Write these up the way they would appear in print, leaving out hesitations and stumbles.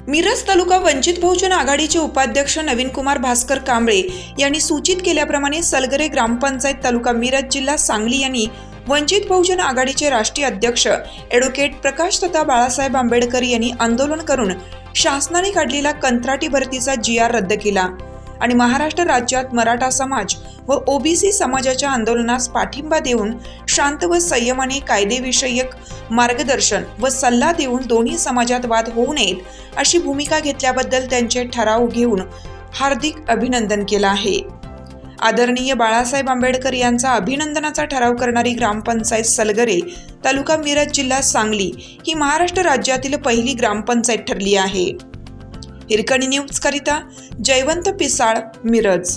मिरज तालुका वंचित बहुजन आघाडीचे उपाध्यक्ष नवीन कुमार भास्कर कांबळे यांनी सूचित केल्याप्रमाणे सलगरे ग्रामपंचायत तालुका मिरज जिल्हा सांगली यांनी वंचित बहुजन आघाडीचे राष्ट्रीय अध्यक्ष ॲडव्होकेट प्रकाश तथा बाळासाहेब आंबेडकर यांनी आंदोलन करून शासनाने काढलेला कंत्राटी भरतीचा GR रद्द केला आणि महाराष्ट्र राज्यात मराठा समाज व OBC समाजाच्या आंदोलनास पाठिंबा देऊन शांत व संयमाने कायदेविषयक मार्गदर्शन व सल्ला देऊन दोन्ही समाजात वाद होऊ नयेत अशी भूमिका घेतल्याबद्दल त्यांचे ठराव घेऊन हार्दिक अभिनंदन केलं आहे। आदरणीय बाळासाहेब आंबेडकर यांचा अभिनंदनाचा ठराव करणारी ग्रामपंचायत सलगरे तालुका मिरज जिल्हा सांगली ही महाराष्ट्र राज्यातील पहिली ग्रामपंचायत ठरली आहे। हिरकणी न्यूज करिता जयवंत पिसाळ, मिरज।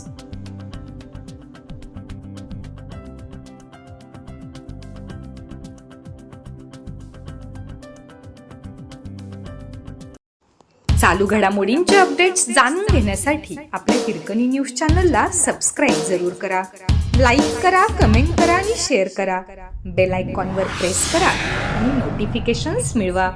चालू घडामोडींचे अपडेट्स जाणून घेण्यासाठी आपल्या हिरकणी न्यूज चॅनलला सबस्क्राईब जरूर करा, लाईक करा, कमेंट करा आणि शेअर करा। बेल आयकॉनवर प्रेस करा आणि नोटिफिकेशन्स मिळवा।